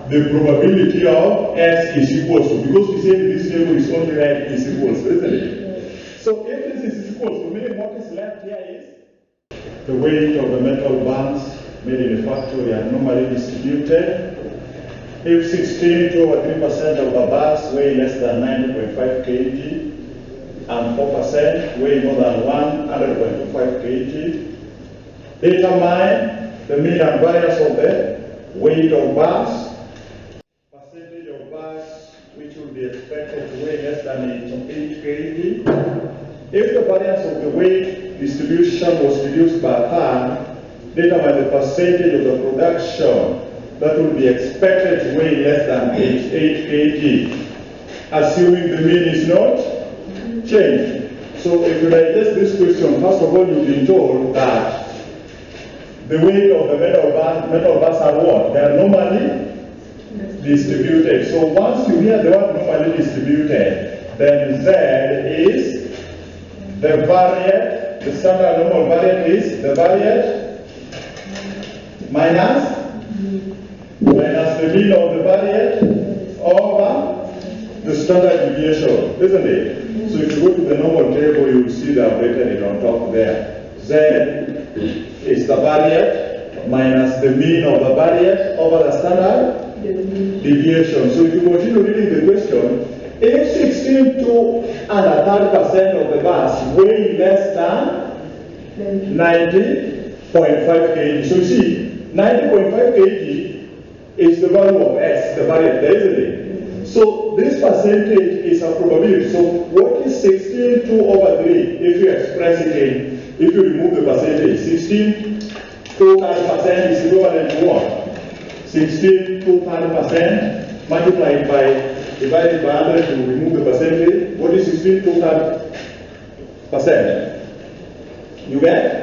the probability of x is equals to, because we say this table is only right is equals to, isn't it? So if this is equals to, meaning what is left here is the weight of the metal bands made in the factory are normally distributed. If 16.3% of the bars weigh less than 90.5 kg and 4% weigh more than 100.25 kg, determine the mean and variance of the weight of bars, percentage of bars which will be expected to weigh less than 8 kg. If the variance of the weight distribution was reduced by a third, determine the percentage of the production that will be expected to weigh less than 8 kg, assuming the mean is not changed. So if you digest this question, first of all, you've been told that the weight of the metal bars are what? They are normally distributed. So once you hear the word normally distributed, then Z is the variate, the standard normal variate is the variate minus the mean of the variate over the standard deviation, isn't it? So if you go to the normal table, you will see that I've written it on top there. Z is the variate minus the mean of the variate over the standard deviation. So if you continue reading the question, if 16.2 and a third percent of the bars weigh less than 90.5 kg, so you see, 90.5 kg is the value of S, the variate there, isn't it? So this percentage is a probability. So what is 16.2 over 3 if you express it in, if you remove the percentage? 16.2% is equivalent to what? 16.2% multiplied by, divided by 100 to remove the percentage. What is 16.2%? You get?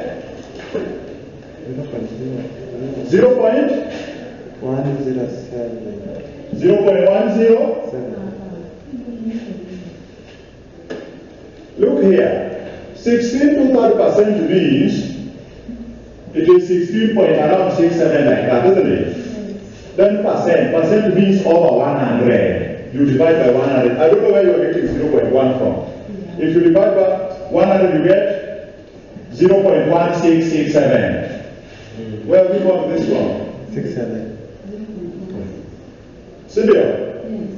0.107. 0.107. Look here. 16.2% means it is 16 point around 67 like that, isn't it? Then percent means over 100. You divide by 100. I don't know where you are getting 0.1 from. If you divide by 100, you get 0.1667. Where have you got this one? 67. Simple.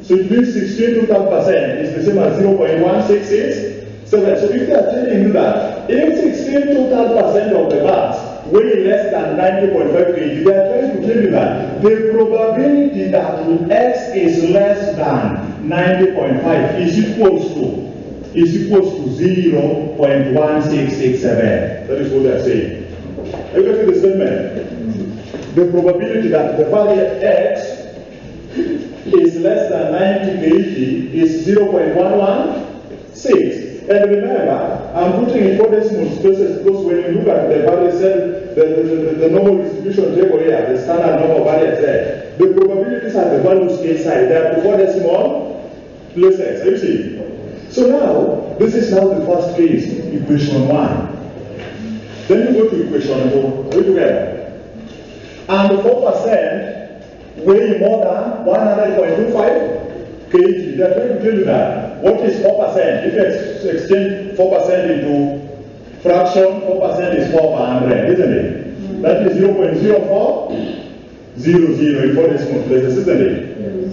So it means 16.2% is the same as 0.1667. So if they are telling you that if 16.2% of the bars weigh less than 90.5 kg, they are trying to tell you that the probability that X is less than 90.5 is equals to 0.1667. That is what they are saying. Are you getting the statement? The probability that the variate X is less than 90 kg is 0.116. And remember, I'm putting in 4 decimal spaces because when you look at the variance, the normal distribution table here, the standard normal variance there, the probabilities at the value scale side, they are 4 decimal places. You see? So now, this is now the first case, equation 1. Then you go to equation 2. Are we together? And the 4% weigh more than 100.25 kg. They are trying to tell you that. What is 4%? If you exchange 4% into fraction, 4% is 4 per 100, isn't it? That is 0.0400 in 4 decimal places, isn't it?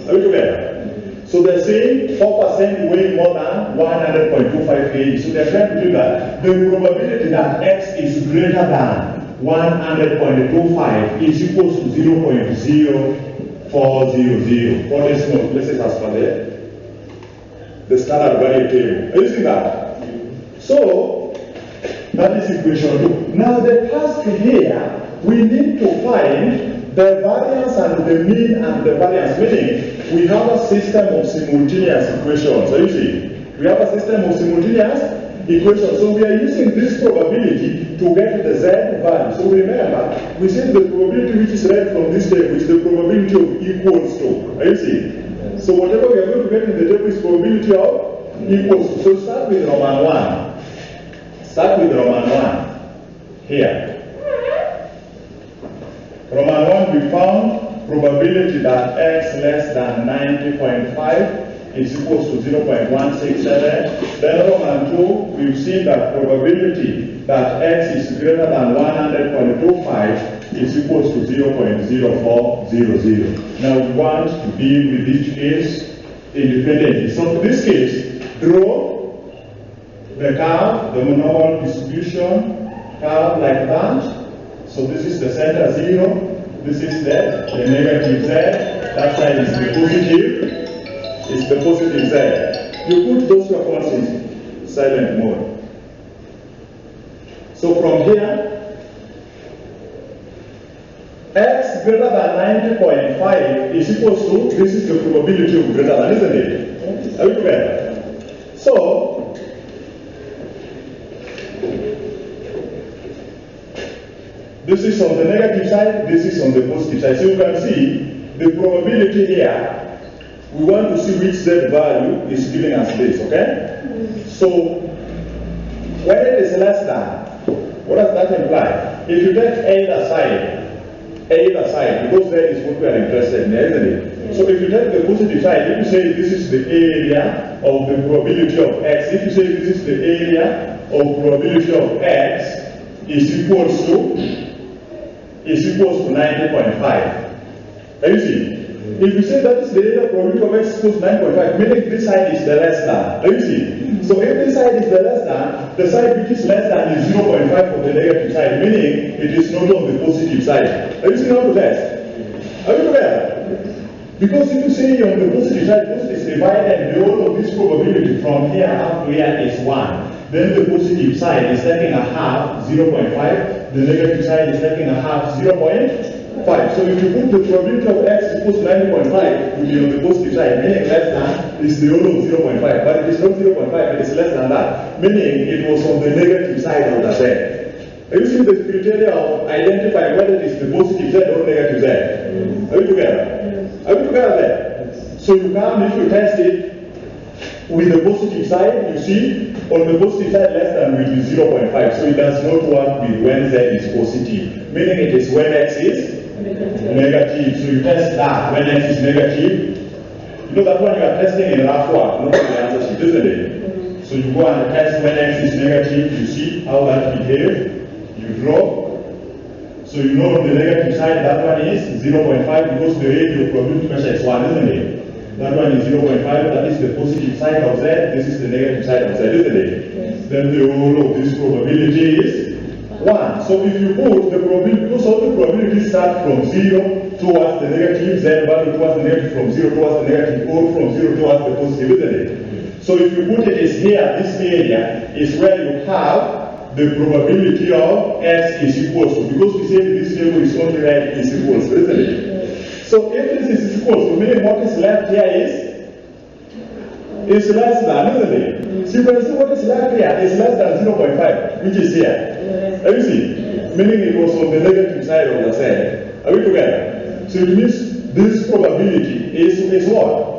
Are we together? So they're saying 4% weigh more than 100.25 kg. So they're trying to tell you that the probability that X is greater than 100.25 is equal to 0.0400. 4 decimal places as per the standard variate table. Are you seeing that? So that is equation 2. Now the task here, we need to find the variance and the mean and the variance. Meaning, we have a system of simultaneous equations. So you see, we have a system of simultaneous equations. So we are using this probability to get the Z value. So remember, we said the probability which is read from this table is the probability of equals to. Are you seeing? So whatever we are going to get in the table is probability of equals to. So start with Roman 1. Start with Roman 1. Here. Roman 1, we found probability that x less than 90.5 is equals to 0.167. Then Roman 2, we've seen that probability that x is greater than 100.25 is equals to 0.0400. Now we want to deal with each case independently. So in this case, draw the curve, the normal distribution curve like that. So this is the center 0. This is the negative z. That side is the positive. It's the positive z. You put those two phones in silent mode. So from here, x greater than 90.5 is equals to, this is the probability of greater than, isn't it? Are we together? So, this is on the negative side, this is on the positive side. So you can see the probability here. We want to see which z value is giving us this, okay? So, when it is less than, what does that imply? If you take either side, because that is what we are interested in, isn't it? So if you take the positive side, if you say this is the area of the probability of x, if you say this is the area of probability of x is equals to 90.5. Can you see? If you say that is the area of probability of x equals to 9.5, meaning this side is the less than. Can you see? So if this side is the less than, the side which is less than is 0.5 for the negative side, meaning it is not on the positive side. Are you seeing how to test? Are you together? Because if you say on the positive side, this is divided, the whole of this probability from here up to here is 1. Then the positive side is taking a half, 0.5. The negative side is taking a half, 0.5. So if you put the probability of x equals 90.5, it will be on the positive side, meaning less than is the whole of 0.5. But it is not 0.5, it is less than that. Meaning it was on the negative side of the z. Are you seeing the criteria of identifying whether it is the positive z or negative z? Are you together? Are we together there? So you come, if you test it with the positive side, you see, on the positive side, less than will be 0.5. So it does not work with when z is positive. Meaning it is when x is negative. So you test that when x is negative. You know that one you are testing in rough work, not the answer sheet, isn't it? So you go and test when x is negative, you see how that behaves. You draw. So you know on the negative side, that one is 0.5 because the rate of probability pressure is 1, isn't it? That one is 0.5, that is the positive side of z, this is the negative side of z, isn't it? Yes. Then the whole of this probability is 1. So if you put the probability, because all the probabilities start from 0 towards the negative, z value towards the negative, from 0 towards the negative, or from 0 towards the positive, isn't it? So if you put it is here, this area is where you have the probability of x is equals to, because we say this table is only right is equals to, isn't it? So if this is equals to, meaning what is left here is less than, isn't it? So you can see what is left here is less than 0.5, which is here. Are you see? Meaning it was on the negative side of the side. Are we together? So it means this probability is what?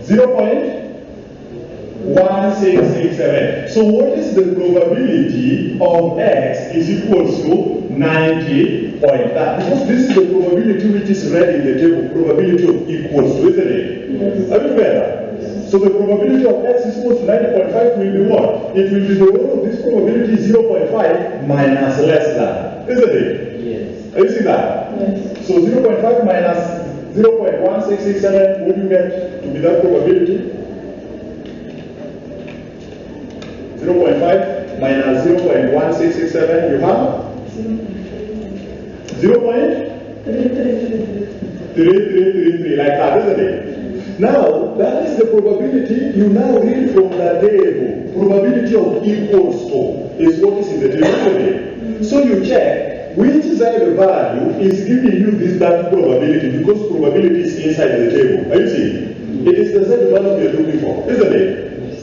0.1667. So what is the probability of x is equals to 90 point that? Because this is the probability which is read in the table, probability of equals to, isn't it? Yes. Are we together? Yes. So the probability of x is equals to 90.5 will be what? It will be the whole of this probability 0.5 minus less than, isn't it? Yes. Are you seeing that? Yes. So 0.5 minus 0.1667, what do you get to be that probability? 0.5 minus 0.1667, you have 0.3333, like that, isn't it? Now, that is the probability you now read from the table. Probability of equals to is what is in the table, isn't it? So you check which side value is giving you that probability, because probability is inside the table. Are you seeing? It is the side value we are looking for, isn't it?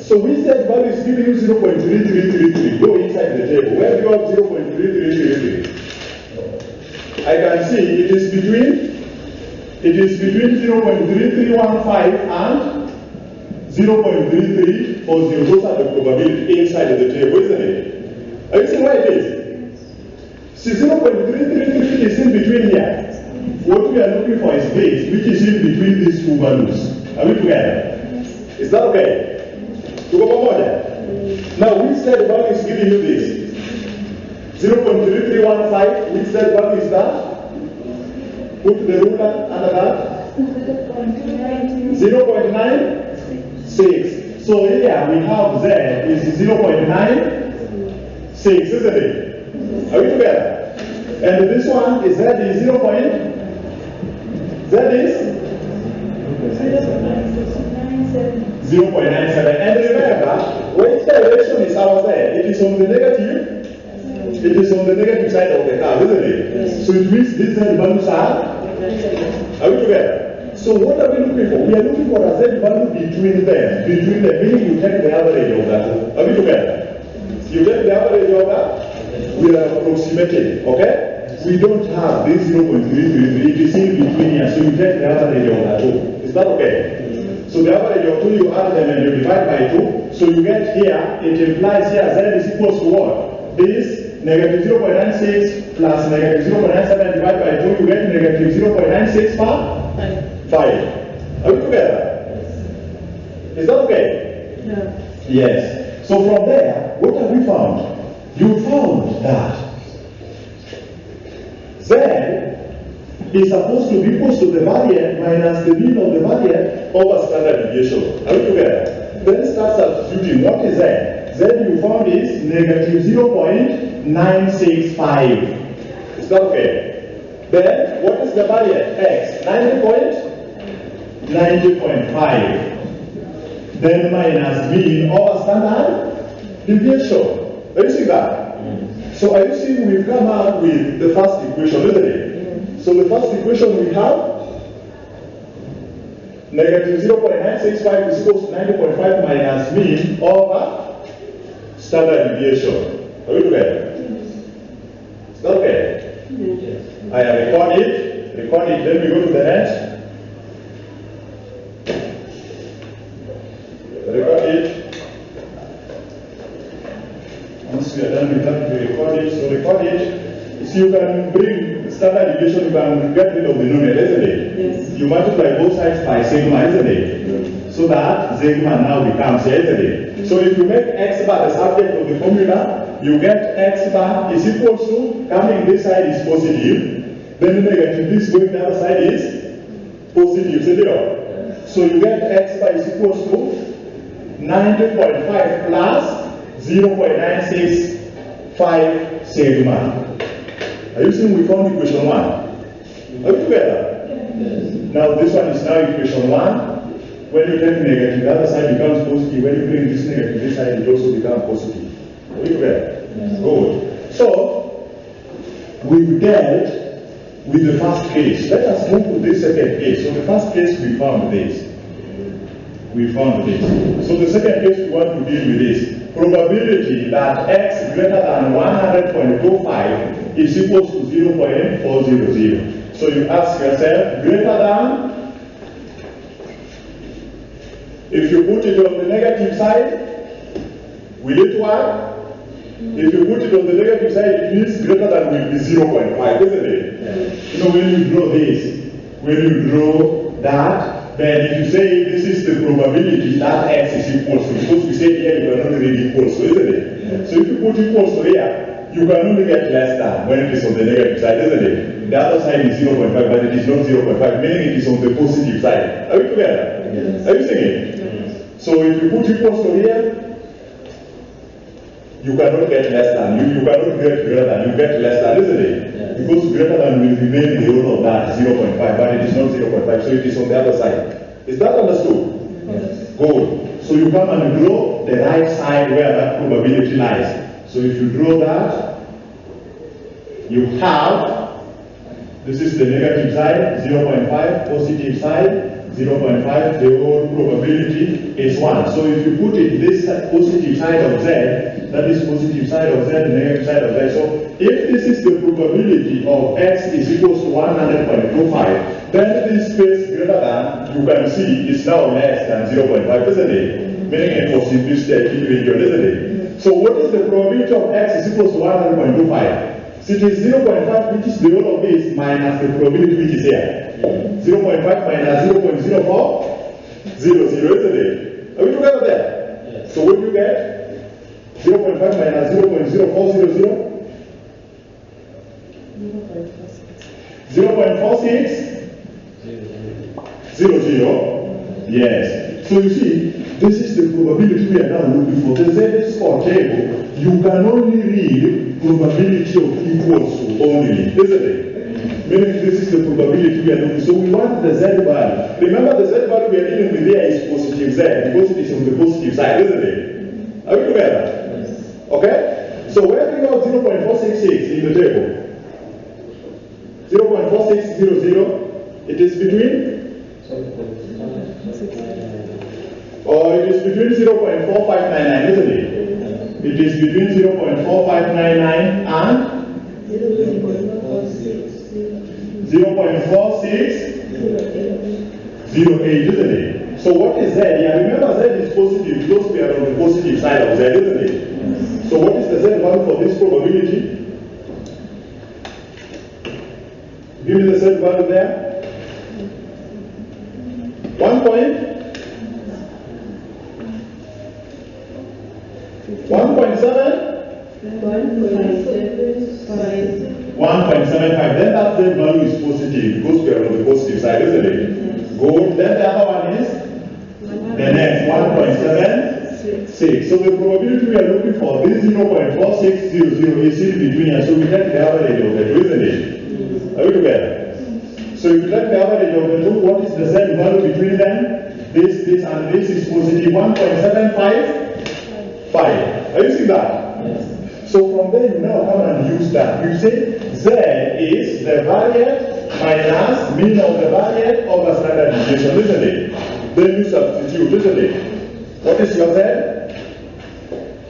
So which side value is giving you 0.3333? Go inside the table. Where do you have 0.3333? I can see it is between 0.3315 and 0.3340. Those are the probability inside of the table, isn't it? Are you seeing where it is? See, 0.3333 is in between here. What we are looking for is this, which is in between these two values. Are we together? Yes. Is that okay? Now, which Z value is giving you this? 0.3315, which Z value is that? Put the ruler under that. 0.96. So here we have Z is 0.96, isn't it? Are we together? And this one is Z is 0. Z is 0.97. And remember, which direction is our Z? It is on the negative. It is on the negative side of the curve, isn't it? Yes. So it means these Z values are we together? So what are we looking for? We are looking for a Z value between them. Between them, meaning you take the average of that. Are we together? You take the average of that, we are approximating, okay? We don't have this 0.333, it is in between here, so you take the average of that 2. Is that okay? So the average of 2, you add them and you divide by 2. So you get here, it implies here Z is equals to what? This negative 0.96 plus negative 0.97 divided by 2, you get negative 0.96 per 5. Are we together? Is that okay? No. Yes. So from there, what have we found? You found that Z is supposed to be equal to the variance minus the mean of the variance over standard deviation. Are we together? Then start substituting. What is Z? Z you found is negative 0.965. Is that okay? Then what is the variance? X 90.5. Then minus mean over standard deviation. Are you seeing that? So are you seeing we've come out with the first equation, isn't it? So the first equation we have negative 0.965 is equal to 90.5 minus mean over standard deviation. Are we together? Is that okay? Yes. I record it, then we go to the next. Record it. Once we are done with that, we record it. So record it. So you can bring standard deviation, you can get rid of the numerator, isn't it? Yes. You multiply both sides by sigma, isn't it? Yes. So that sigma now becomes here, isn't it? Yes. So if you make x bar the subject of the formula, you get x bar is equal to, coming this side is positive, then negative, this going the other side is positive, isn't it? Yes. So you get x bar is equal to 90.5 plus 0.965 sigma. Are you seeing we found equation 1? Are we together? Yes. Now this one is now equation 1. When you take negative, the other side becomes positive. When you bring this negative, this side it also becomes positive. Are we together? Yes. Good. So we've dealt with the first case. Let us move to this second case. So the first case we found this. We found this. So the second case we want to deal with this. Probability that x greater than 100.25 is equal to 0.400. So you ask yourself, greater than, if you put it on the negative side, will it work? If you put it on the negative side, it means greater than will be 0.5, isn't it? Yeah. So when you draw this, when you draw that, then if you say this is the probability that x is equal to, because we say here you cannot read equals to, isn't it? Yeah. So if you put equals to here, you can only get less than when it is on the negative side, isn't it? The other side is 0.5, but it is not 0.5, meaning it is on the positive side. Are we together? Yes. Are you seeing it? Yes. So if you put equals to here, you cannot get less than, you cannot get greater than, you get less than, isn't it? Yes. Because greater than will remain the whole of that 0.5, but it is not 0.5, so it is on the other side. Is that understood? Yes. Good. So you come and draw the right side where that probability lies. So if you draw that, you have, this is the negative side, 0.5, positive side, 0.5, the whole probability is 1. So if you put it this positive side of Z, that is positive side of Z, negative side of Z. So if this is the probability of x is equal to 100.25, then this space greater than, you can see, is now less than 0.5, isn't it? Meaning it was simplistic individual, isn't it? So what is the probability of x is equal to 100.25? it is 0.5, which is the whole of this, minus the probability which is here. 0.5 minus 0.04, 00, isn't it? Are we together there? Yes. So what do you get? 0.5 minus 0.0400? 0.46? 00? Yes. So you see, this is the probability we are now looking for. The Z-score table, you can only read probability of equals to only, isn't it? Meaning this is the probability we are looking for. So we want the Z value. Remember the Z value we are dealing with here is positive Z, because it is on the positive side, isn't it? Are we together? Yes. Okay? So where do you have 0.466 in the table? 0.4600, it is between? Or it is between 0.4599, isn't it? It is between 0.4599 and 0.4608, isn't it? So what is Z? Yeah, remember Z is positive because we are on the positive side of Z, isn't it? So what is the Z value for this probability? Give me the Z value there. 1 point. 1.7? 1.75. Then that Z value is positive because we are on the positive side, isn't it? Good. Then the other one is the next 1.76. So the probability we are looking for, this 0.4600 is in between here. So we take the average of the two, isn't it? Are we together? So if you take the average of the two, what is the Z value between them? This, and this is positive 1.755. Are you seeing that? Yes. So from there you now come and use that. You say Z is the variance minus mean of the variance over standard deviation, isn't it? Then you substitute, isn't it? What is your Z?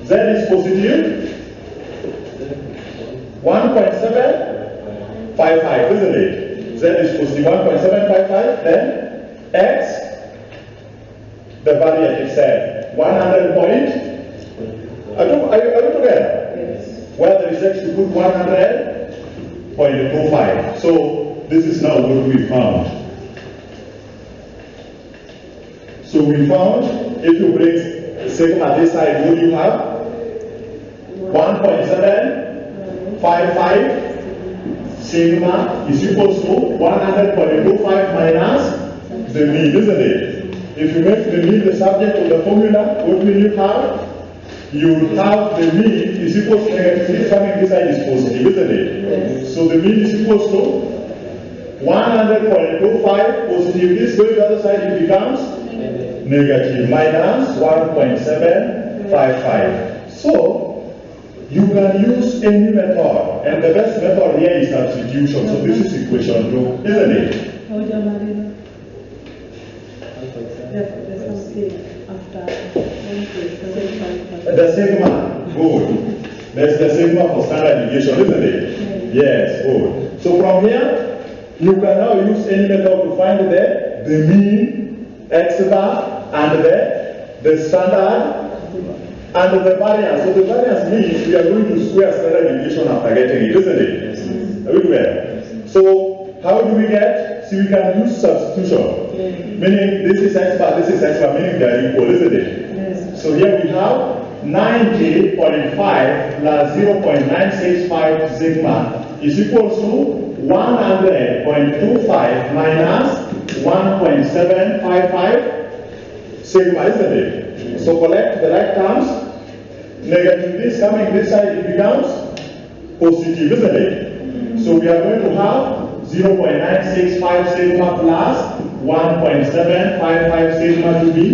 Z is positive 1.755, isn't it? Z is positive 1.755, then X, the variance itself, 100 point. Are you together? Yes. Where there is X, you put 100.25. So this is now what we found. So we found, if you break sigma this side, what do you have? 1.755 sigma is equal to 100.25 minus the mean, isn't it? If you make the mean the subject of the formula, what will you have? You have the mean is equal to negative. This coming this side is positive, isn't it? Yes. So the mean is equal to 100.25 positive. This going to the other side, it becomes negative minus 1.755. So you can use any method, and the best method here is substitution. So this is equation 2, isn't it? The sigma, good. That's the sigma for standard deviation, isn't it? Yes, good. So from here, you can now use any method to find the mean, X bar, and the standard, and the variance. So the variance means we are going to square standard deviation after getting it, isn't it? Yes. Are we clear? So how do we get? See, we can use substitution. Meaning this is X bar, meaning they are equal, isn't it? Yes. So here we have 90.5 plus 0.965 sigma is equal to 100.25 minus 1.755 sigma, isn't it? So collect the like terms. Negative this coming this side, it becomes positive, isn't it? So we are going to have 0.965 sigma plus 1.755 sigma to be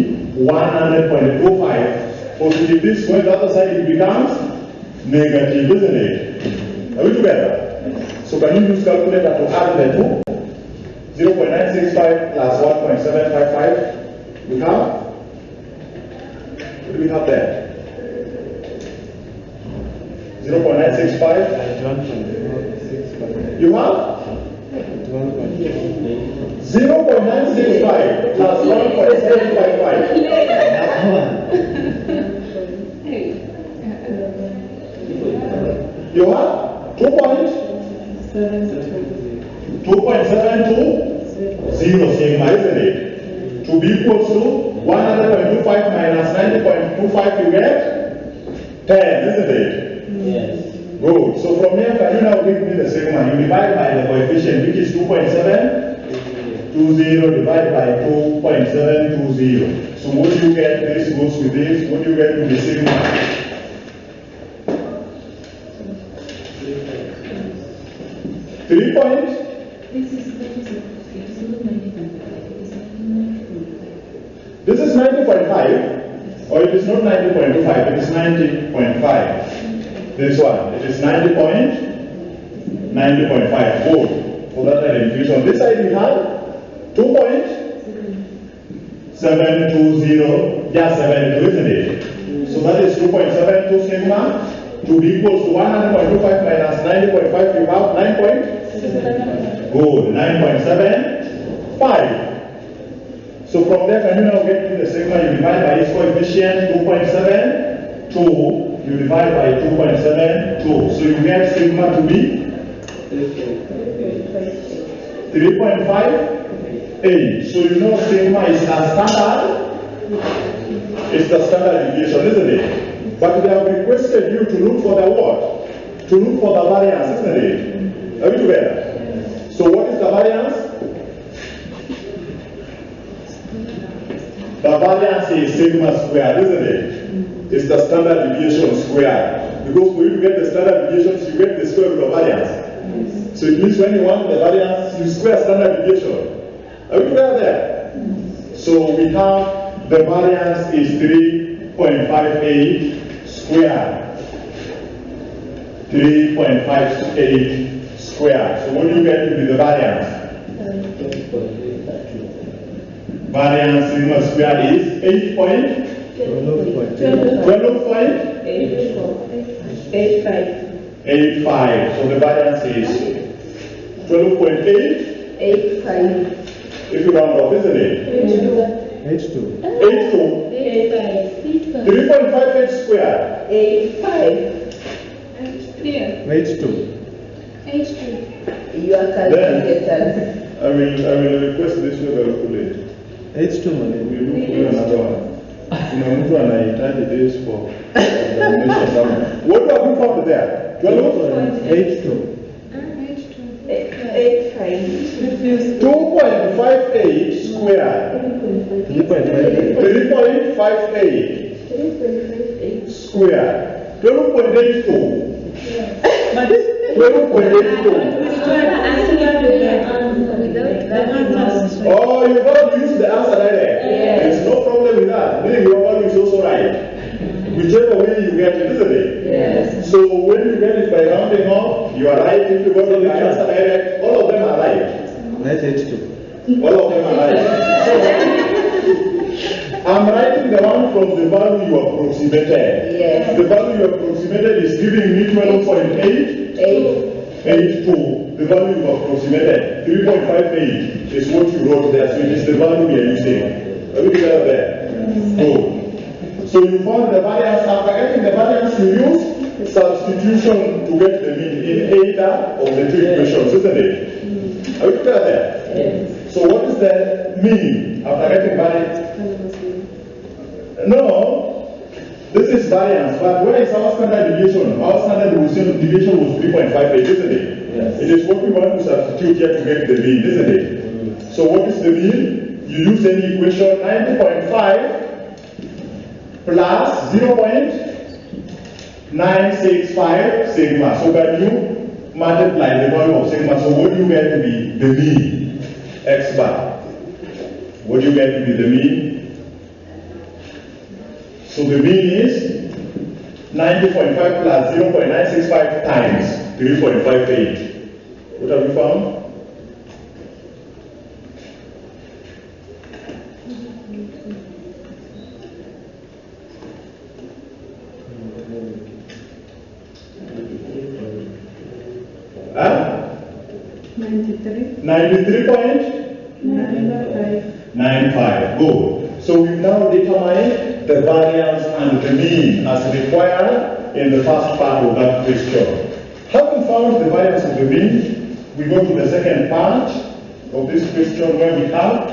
100.25. Positive this going to the other side, it becomes negative, isn't it? Are we together? So can you use calculator to add the two? 0.965 plus 1.755. We have? What do we have there? 0.965. You have? 0.965 plus 1.755. You have 2 points. isn't it? To be equals to 100.25 minus 90.25, you get 10, isn't it? Yes. Good. So from here, can you now give me the sigma? You divide by the coefficient, which is 2.720 divided by 2.720. So what do you get? This goes with this. What do you get to the sigma? 3 point? This is 90.5, or it is not 90.25, it is 90.5. This one, it is 90.5 volt for that infusion. This side we have 2.720, yeah, 72, isn't it? So that is 2.72 sigma to be equals to 100.25 minus 90.5, you have 9 point? Good, 9.75. So from there, can you now get to the sigma? You divide by its coefficient 2.72. You divide by 2.72. So you get sigma to be 3.58. So you know sigma is the standard. It's the standard deviation, isn't it? But they have requested you to look for the what? To look for the variance, isn't it? Are we together? So what is the variance? The variance is sigma squared, isn't it? It's the standard deviation squared. Because for you to get the standard deviations, you get the square root of variance. So it means when you want the variance, you square standard deviation. Are we clear there? So we have the variance is 3.58 squared. 3.58 squared. So what do you get to be the variance? Variance sigma squared is 12.85. So the variance is 12.885. If you round off, isn't it? H2. 3.58 squared. 85. H2. You are calculating. I will request this to calculate. H2 money. We look for another one. You know, mtu anahitaji this for examination somewhere. What have you found there? 12.82. 2.58 squared. 3.58 squared. 12.82. 12.82. Oh, you got to use the answer right there. There's no problem with that. Meaning your value is also right. Whichever way you get it, isn't it? Yes. So when you get it by rounding off, you are right. If you got the answer direct, all of them are right. That's H2. All of them are right. I'm writing the one from the value you approximated. Yes. The value you approximated is giving me 12.882. The value you approximated, 3.58 is what you wrote there. So it is the value we are using. Are we clear there? Good. So you found the variance. After getting the variance, you use substitution to get the mean in either of the two equations, isn't it? Are we clear there? Yes. So what is the mean after getting variance? No, this is variance, but where is our standard deviation? Our standard deviation was 3.58, isn't it? Yes. It is what we want to substitute here to get the mean, isn't it? So what is the mean? You use any equation 90.5 plus 0.965 sigma. So can you multiply the value of sigma? So what do you get to be the mean? X bar. What do you get to be the mean? So the mean is 90.5 plus 0.965 times 3.58. What have you found? Huh? 93.95. Good. So we've now determined the variance and the mean as required in the first part of that question. Having found the variance of the mean, we go to the second part of this question where we have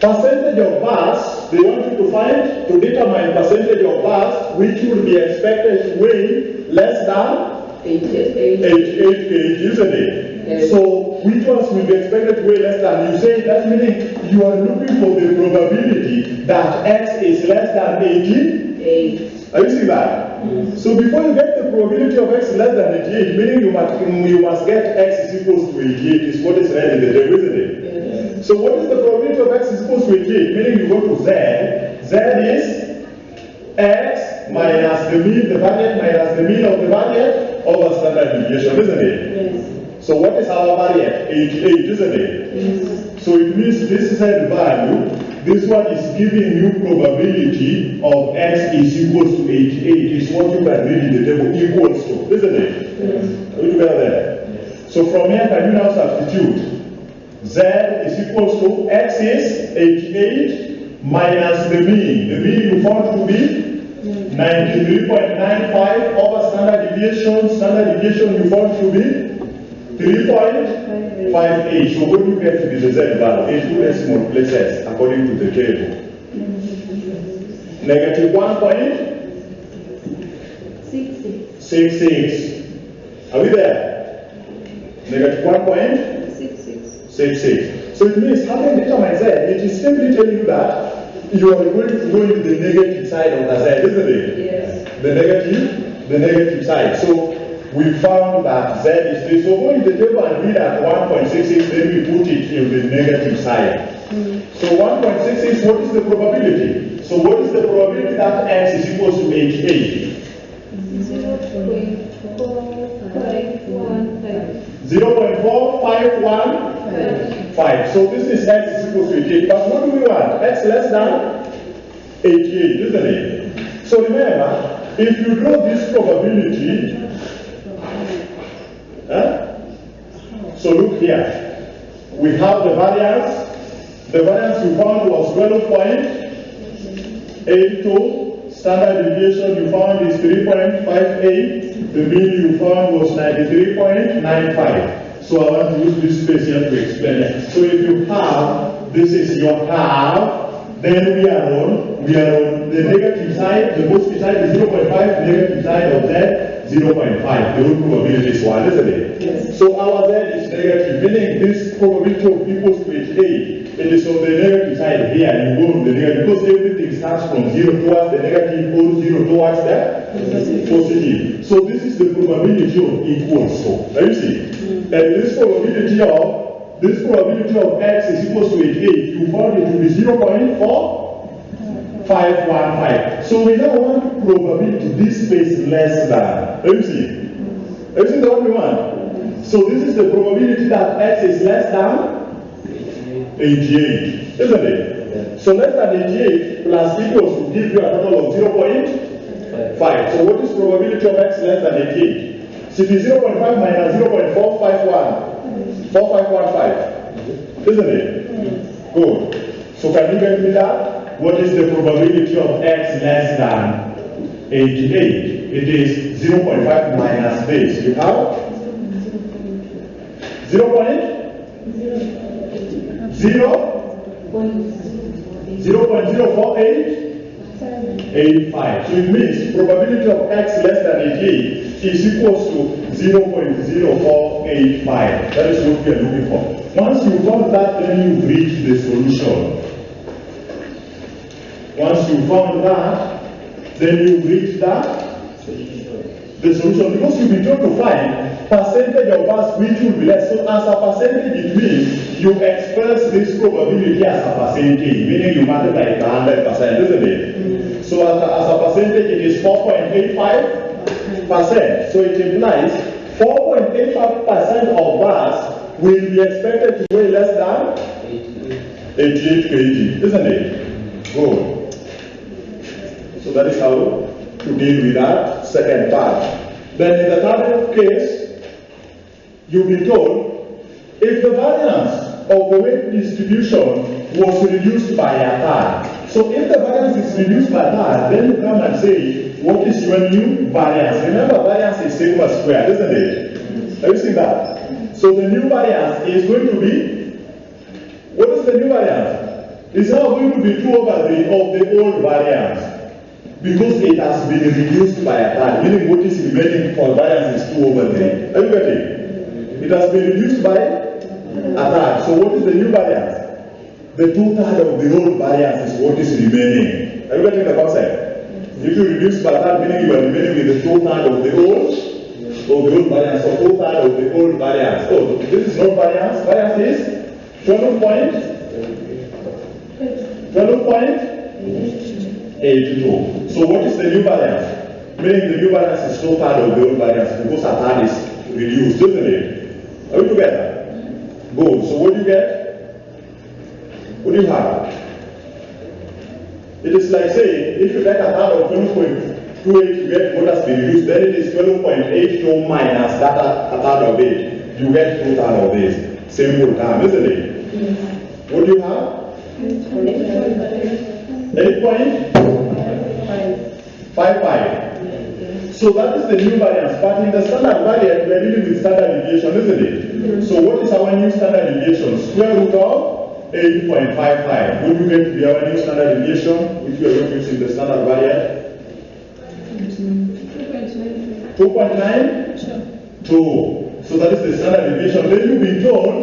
Percentage of bars, they want you to find, to determine percentage of bars which will be expected to weigh less than 88 kg, isn't it? Yes. So which ones will be expected to weigh less than? You say that meaning you are looking for the probability that X is less than 88. Are you seeing that? So before you get the probability of X less than 88, meaning you must get X is equals to 88 is what is read in the table, isn't it? Yes. So what is the probability of X is equals to 88? Meaning you go to Z. Z is X minus the mean, the variance minus the mean of the variance over standard deviation, isn't it? Yes. So what is our variance? 88, isn't it? Yes. So it means this Z value, this one is giving you probability of X is equals to 88 is what you can read in the table equals to, isn't it? Yes. Are we together there? Yes. So from here can you now substitute? Z is equals to X is 88 minus the mean. The mean you found to be 93.95 over standard deviation. Standard deviation you found to be 3.58. So what do you get to be the Z value? 8 decimal places according to the table. Negative 1.66. Are we there? Negative 1.66. So it means having determined Z, it is simply telling you that you are going to go into the negative side of the Z, isn't it? Yes. The negative side. So we found that Z is 3. So go in the table and read at 1.66, then we put it in the negative side. So 1.66, what is the probability? So what is the probability that X is equals to 88? 0.4515. So this is X is equals to 88. But what do we want? X less than 88, isn't it? So remember, if you draw this probability, so look here. We have the variance. The variance you found was 12.82. Standard deviation you found is 3.58. The mean you found was 93.95. So I want to use this space here to explain it. So if you have, this is your half, then we are on the negative side. The positive side is 0.5, negative side of Z 0.5. The whole probability is 1, isn't it? Yes. So our Z is negative, meaning this probability of equals to 88. It is on the negative side here, and you go on the negative, because everything starts from 0 towards the negative or 0 towards the positive. So this is the probability of equals to. Now you see, and this probability of X is equals to 88, you found it to be 0.4515. So we now want probability this space less than. Let me see. Let me see the one we want. So this is the probability that X is less than 88, isn't it? So less than 88 plus equals to give you a total of 0.5. So what is probability of X less than 88? So it is 0.5 minus 0.4515, isn't it? Good. So can you get me that? What is the probability of X less than 88? It is 0.5 minus this. You have 0.048. So it means probability of X less than 88 is equals to 0.0485. That is what we are looking for. Once you found that, then you reach the solution. Once you found that, then you reach that, the solution. Because you'll be told to find percentage of us which will be less. So as a percentage, it means you express this probability as a percentage, meaning you multiply it by 100%, isn't it? So as a percentage, it is 4.85%. So it implies 4.85% of us will be expected to weigh less than 88 kg, isn't it? Good. So that is how to deal with that second part. Then in the third case, you'll be told if the variance of the weight distribution was reduced by a third. So if the variance is reduced by a third, then you come and say, what is your new variance? Remember, variance is sigma squared, isn't it? Have you seen that? So the new variance is going to be, what is the new variance? is now going to be 2 over 3 of the old variance because it has been reduced by a third, meaning what is remaining for variance is 2 over 3. Are you getting? It has been reduced by a third. So what is the new variance? The 2/3 of the old variance is what is remaining. Are you getting the concept? If you reduce by that, meaning you are remaining with the 2/3 of the old variance, so 2/3 of the old variance. Oh, this is not variance. Variance is 12.82. So what is the new variance? Meaning the new variance is 2/3 of the old variance because a third is reduced, isn't it? Are we together? Good. So what do you get? What do you have? It is like saying, if you take a third of 12.28, you get what has been reduced, then it is 12.82 minus that a third of it. You get 2/3 of this. Simple term, isn't it? Yes. What do you have? 8.55. So that is the new variance. But in the standard variant, we are dealing with standard deviation, isn't it? So what is our new standard deviation? Square root of 8.55. What do you get to be our new standard deviation if you are going to use in the standard variant? 2.92. So that is the standard deviation. Then you've been told,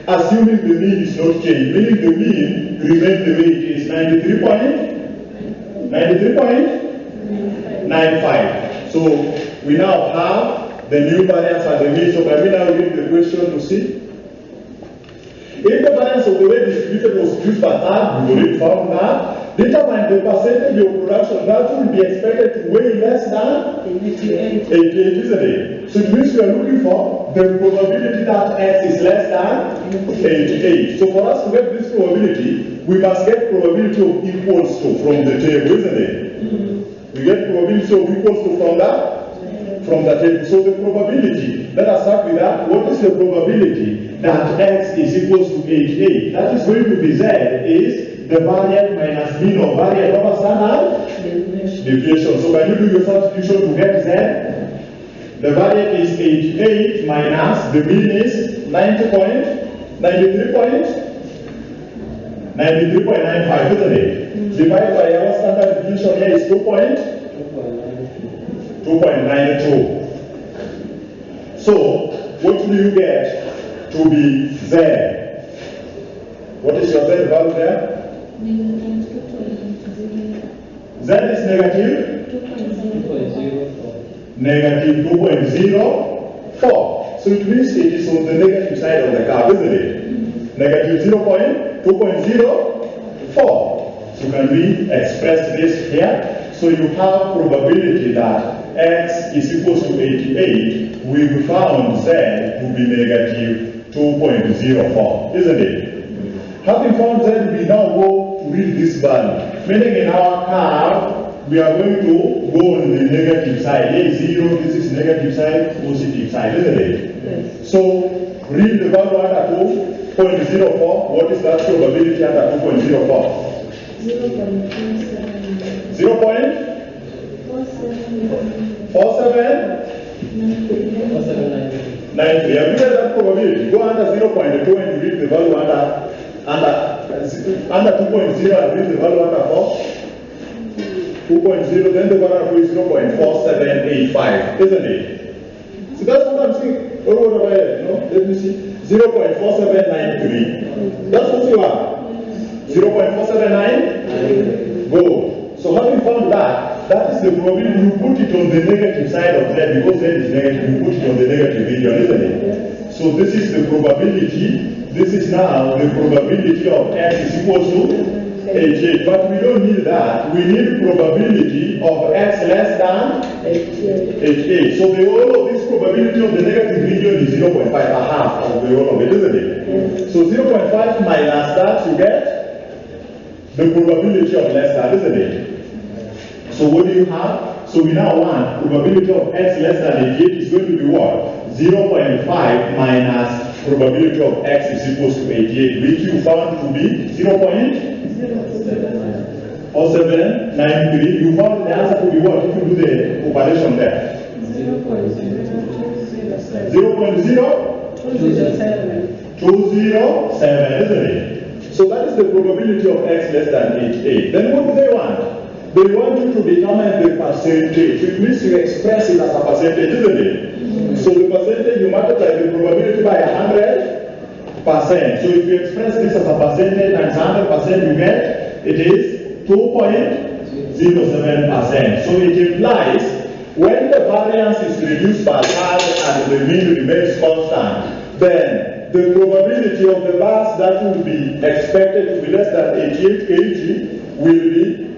assuming the mean is not changed, meaning the mean remains the way it is, 93.95. So we now have the new variance and the mean. So can we now read the question to see? If the variance of the way distributed was reduced by third, we already found that. Determine the percentage of production that will be expected to weigh less than 88, isn't it? So it means we are looking for the probability that X is less than 88. So for us to get this probability, we must get probability of equals to from the table, isn't it? We get probability of equals to from the table. So the probability, let us start with that. What is the probability that X is equals to 88? That is going to be Z is the variance minus mean of variance over standard deviation. So can you do your substitution to get Z? The variance is 88 minus the mean is 93.95, isn't it? Divided by our standard deviation here is 2.92. So what do you get to be Z? What is your Z value there? Z is negative 2.04. So it means it is on the negative side of the curve, isn't it? Negative 2.04. So can we express this here? So you have probability that X is equals to 88. We found Z to be negative 2.04, isn't it? Having found Z, we now go to read this value. Meaning in our curve, we are going to go on the negative side. Here is 0, this is negative side, positive side, isn't it? Yes. So read the value under 2.04. What is that probability under 2.04? 0.47. Have you read that probability? Go under 0.2 and read the value under 2.0 and read the value under 2.0, then the value is 0.4785, isn't it? So that's what I'm saying. Let me see. 0.4793. That's what you are. 0.479? Go. So having found that, that is the probability. You put it on the negative side of Z because Z is negative. You put it on the negative region, isn't it? So this is the probability. This is now the probability of X is equal to 88. But we don't need that. We need probability of X less than 88. So the whole of this probability of the negative region is 0.5, a half of the whole of it, isn't it? So 0.5 minus that, you get the probability of less than, isn't it? So what do you have? So we now want probability of X less than 88 is going to be what? 0.5 minus probability of X is equals to 88, which you found to be 0.0793. You found the answer to be what? If you do the operation there. 0.0207, isn't it? So that is the probability of x less than 8. Then what do they want? They want you to determine the percentage. It means you express it as a percentage, isn't it? So the percentage, you multiply the probability by 100%. So if you express this as a percentage times 100%, you get, it is 2.07%. So it implies when the variance is reduced by half and the mean remains constant, then the probability of the bars that will be expected to be less than 88 kg will be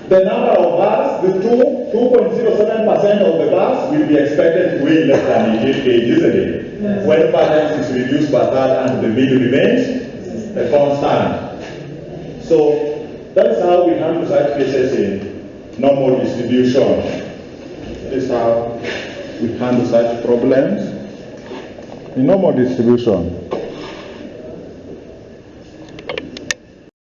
the number of bars, the 2.07% of the bars will be expected to weigh less than 88 kg, isn't it? Yes. When variance is reduced by that and the mean remains constant. So that is how we handle such cases in normal distribution. That is how we handle such problems in normal distribution.